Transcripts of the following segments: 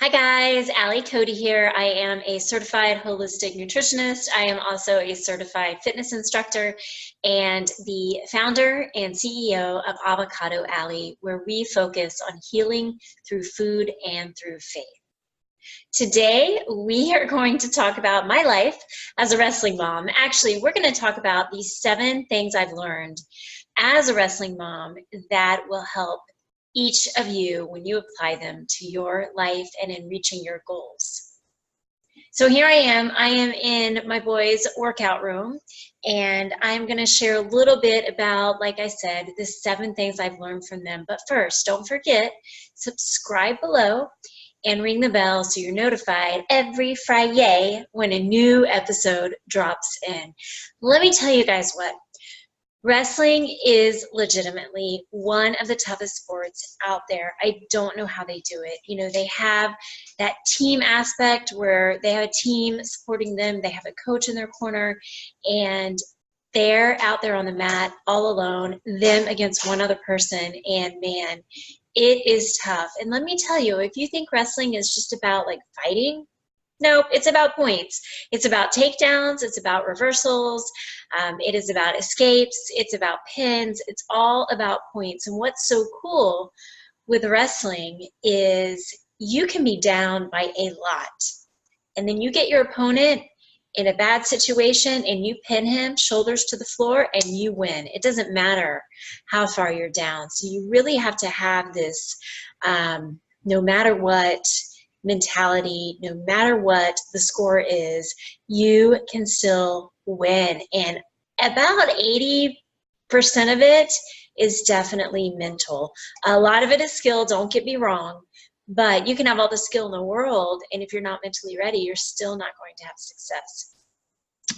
Hi guys, Allie Cody here. I am a certified holistic nutritionist. I am also a certified fitness instructor and the founder and CEO of Avocado Alley, where we focus on healing through food and through faith. Today, we are going to talk about my life as a wrestling mom. Actually, we're going to talk about these 7 things I've learned as a wrestling mom that will help each of you when you apply them to your life and in reaching your goals. So here I am in my boys' workout room, and I'm going to share a little bit about, like I said, the 7 things I've learned from them. But first, don't forget, subscribe below and ring the bell so you're notified every Friday when a new episode drops in. Let me tell you guys what. Wrestling is legitimately one of the toughest sports out there. I don't know how they do it. You know, they have that team aspect where they have a team supporting them. They have a coach in their corner, and they're out there on the mat all alone, them against one other person, and man, it is tough. And let me tell you, if you think wrestling is just about like fighting, nope, it's about points. It's about takedowns. It's about reversals. It is about escapes. It's about pins. It's all about points. And what's so cool with wrestling is you can be down by a lot. And then you get your opponent in a bad situation and you pin him shoulders to the floor and you win. It doesn't matter how far you're down. So you really have to have this no matter what mentality, no matter what the score is, you can still win. And about 80% of it is definitely mental. A lot of it is skill, don't get me wrong, but you can have all the skill in the world, and if you're not mentally ready, you're still not going to have success.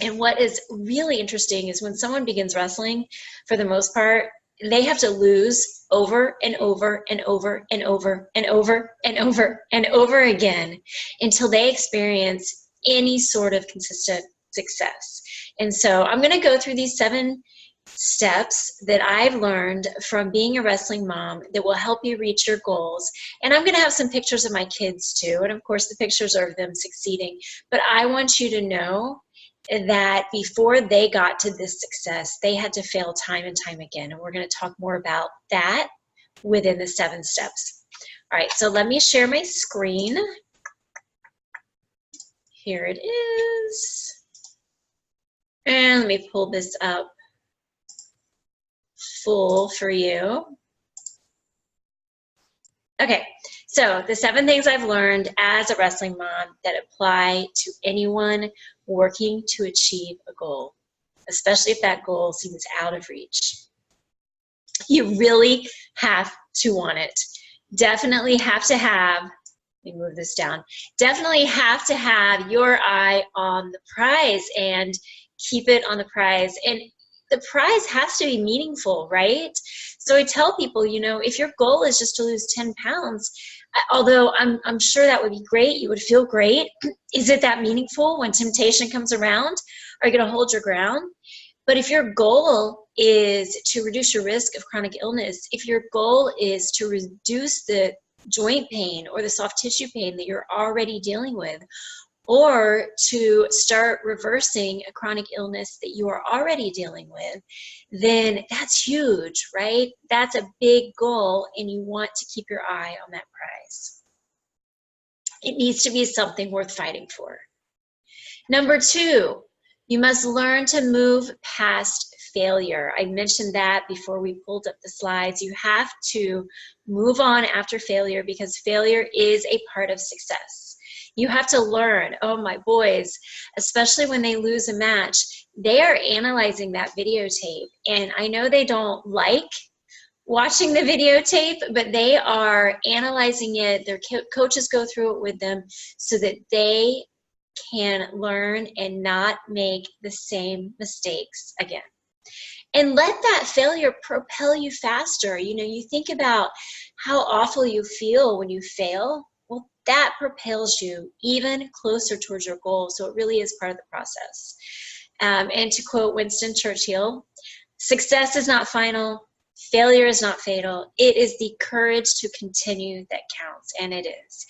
And what is really interesting is when someone begins wrestling, for the most part, they have to lose over and over and over and over and over and over and over again until they experience any sort of consistent success. And so I'm going to go through these 7 steps that I've learned from being a wrestling mom that will help you reach your goals. And I'm going to have some pictures of my kids too. And of course, the pictures are of them succeeding. But I want you to know that before they got to this success, they had to fail time and time again. And we're going to talk more about that within the 7 steps. All right, so let me share my screen. Here it is. And let me pull this up full for you. Okay, so the 7 things I've learned as a wrestling mom that apply to anyone working to achieve a goal, especially if that goal seems out of reach. You really have to want it. Definitely have to have, let me move this down, definitely have to have your eye on the prize and keep it on the prize. And the prize has to be meaningful, right? So I tell people, you know, if your goal is just to lose 10 pounds, although I'm sure that would be great, you would feel great, is it that meaningful when temptation comes around? Are you going to hold your ground? But if your goal is to reduce your risk of chronic illness, if your goal is to reduce the joint pain or the soft tissue pain that you're already dealing with, or to start reversing a chronic illness that you are already dealing with, then that's huge, right? That's a big goal, and you want to keep your eye on that prize. It needs to be something worth fighting for. Number 2, you must learn to move past failure. I mentioned that before we pulled up the slides. You have to move on after failure because failure is a part of success. You have to learn. Oh, my boys, especially when they lose a match, they are analyzing that videotape. And I know they don't like watching the videotape, but they are analyzing it. Their coaches go through it with them so that they can learn and not make the same mistakes again. And let that failure propel you faster. You know, you think about how awful you feel when you fail. Well, that propels you even closer towards your goal. So it really is part of the process. And to quote Winston Churchill, success is not final, Failure is not fatal. It is the courage to continue that counts, and it is.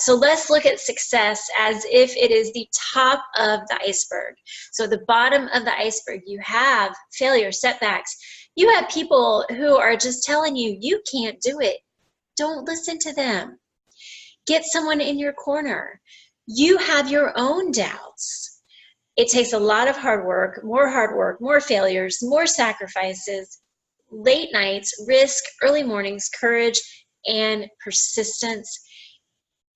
So let's look at success as if it is the top of the iceberg. So the bottom of the iceberg, you have failure, setbacks. You have people who are just telling you, you can't do it. Don't listen to them. Get someone in your corner. You have your own doubts. It takes a lot of hard work, more failures, more sacrifices, late nights, risk, early mornings, courage, and persistence.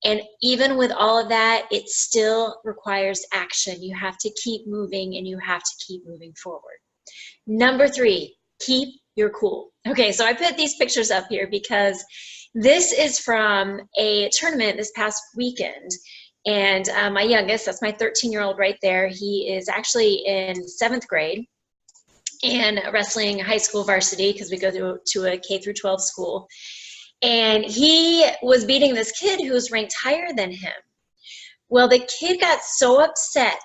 And even with all of that, it still requires action. You have to keep moving, and you have to keep moving forward. Number 3, keep your cool. Okay, so I put these pictures up here because this is from a tournament this past weekend. And my youngest, that's my 13-year-old right there, he is actually in 7th grade and wrestling high school varsity because we go to a K through 12 school. And he was beating this kid who was ranked higher than him. Well, the kid got so upset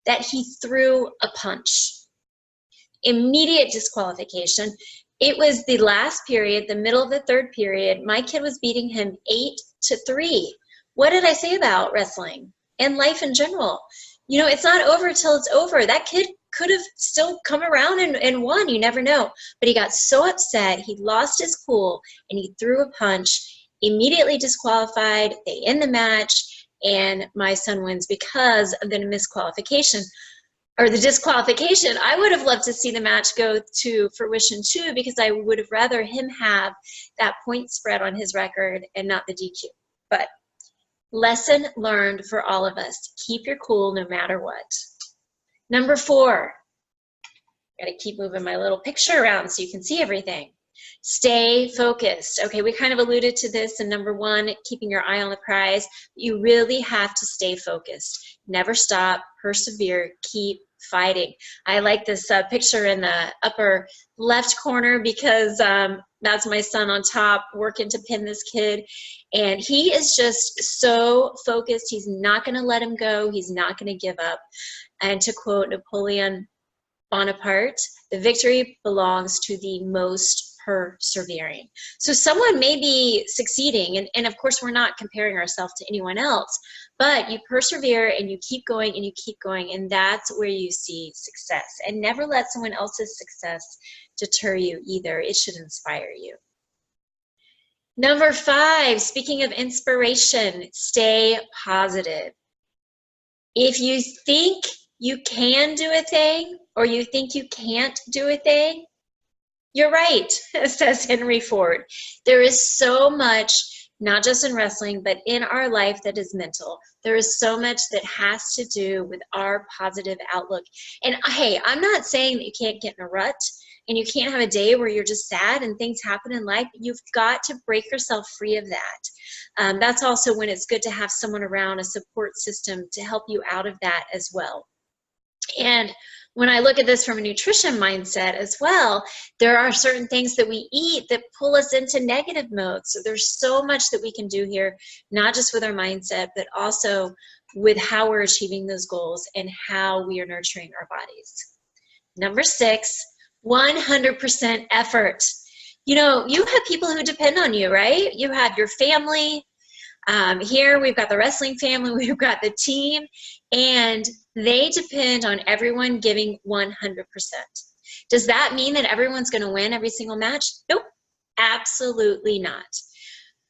that he threw a punch. Immediate disqualification. It was the last period, the middle of the 3rd period. My kid was beating him 8-3. What did I say about wrestling and life in general? You know, it's not over till it's over. That kid could have still come around and won. You never know. But he got so upset, he lost his cool, and he threw a punch, immediately disqualified. They end the match, and my son wins because of the misqualification. Or the disqualification. I would have loved to see the match go to fruition too, because I would have rather him have that point spread on his record and not the DQ. But lesson learned for all of us. Keep your cool no matter what. Number 4, gotta keep moving my little picture around so you can see everything. Stay focused. Okay, we kind of alluded to this in number 1, keeping your eye on the prize. You really have to stay focused. Never stop, persevere, keep fighting. I like this picture in the upper left corner because that's my son on top working to pin this kid. And he is just so focused. He's not going to let him go. He's not going to give up. And to quote Napoleon Bonaparte, the victory belongs to the most persevering. So someone may be succeeding, and of course we're not comparing ourselves to anyone else, but you persevere and you keep going and you keep going, and that's where you see success. And never let someone else's success deter you either. It should inspire you. Number 5, speaking of inspiration, stay positive. If you think you can do a thing or you think you can't do a thing, you're right, says Henry Ford. There is so much, not just in wrestling, but in our life that is mental. There is so much that has to do with our positive outlook. And hey, I'm not saying that you can't get in a rut and you can't have a day where you're just sad and things happen in life. You've got to break yourself free of that. That's also when it's good to have someone around, a support system to help you out of that as well. And when I look at this from a nutrition mindset as well, there are certain things that we eat that pull us into negative mode. So there's so much that we can do here, not just with our mindset, but also with how we're achieving those goals and how we are nurturing our bodies. Number 6, 100% effort. You know, you have people who depend on you, right? You have your family. Here we've got the wrestling family, we've got the team, and they depend on everyone giving 100%. Does that mean that everyone's going to win every single match? Nope, absolutely not.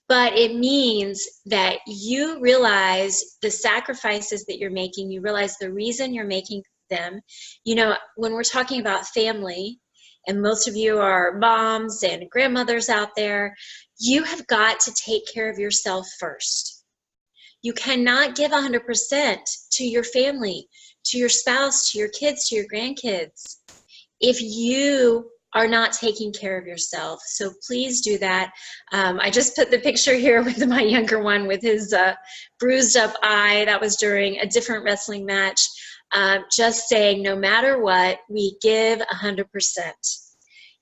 But it means that you realize the sacrifices that you're making, you realize the reason you're making them. You know, when we're talking about family, and most of you are moms and grandmothers out there, you have got to take care of yourself first. You cannot give 100% to your family, to your spouse, to your kids, to your grandkids, if you are not taking care of yourself. So please do that. I just put the picture here with my younger one with his bruised up eye. That was during a different wrestling match. Just saying, no matter what, we give 100%.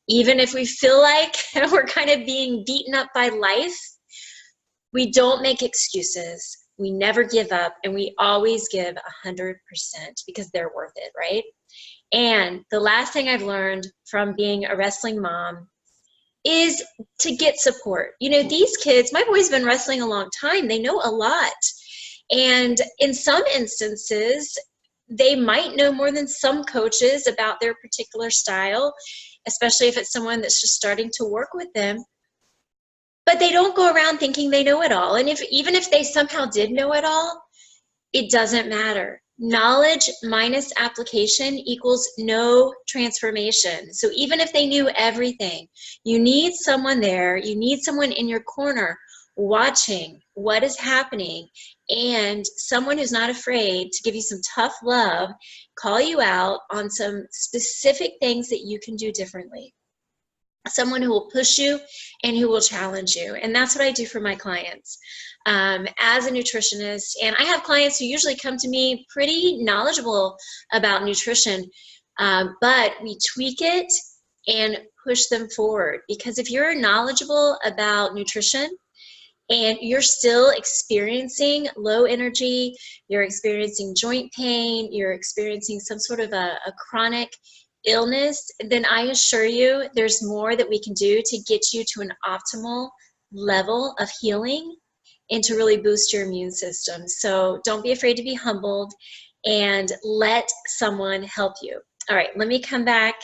Even if we feel like we're kind of being beaten up by life, we don't make excuses. We never give up, and we always give 100% because they're worth it, right? And the last thing I've learned from being a wrestling mom is to get support. You know, these kids, my boy's been wrestling a long time. They know a lot. And in some instances, they might know more than some coaches about their particular style, especially if it's someone that's just starting to work with them. But they don't go around thinking they know it all. And even if they somehow did know it all, it doesn't matter. Knowledge minus application equals no transformation. So even if they knew everything, you need someone there, you need someone in your corner watching what is happening, and someone who's not afraid to give you some tough love, call you out on some specific things that you can do differently. Someone who will push you and who will challenge you. And that's what I do for my clients as a nutritionist. And I have clients who usually come to me pretty knowledgeable about nutrition, but we tweak it and push them forward. Because if you're knowledgeable about nutrition and you're still experiencing low energy, you're experiencing joint pain, you're experiencing some sort of a chronic illness, then I assure you there's more that we can do to get you to an optimal level of healing and to really boost your immune system. So don't be afraid to be humbled and let someone help you. All right, let me come back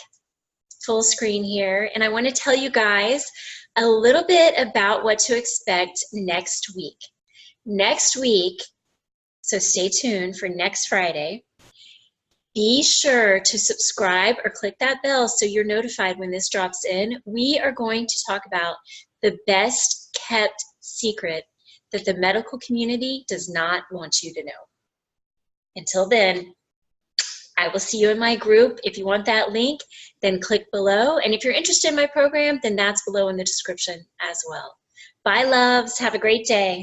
full screen here, and I want to tell you guys a little bit about what to expect next week. Next week, so stay tuned for next Friday. Be sure to subscribe or click that bell so you're notified when this drops in. We are going to talk about the best kept secret that the medical community does not want you to know. Until then, I will see you in my group. If you want that link, then click below. And if you're interested in my program, then that's below in the description as well. Bye, loves. Have a great day.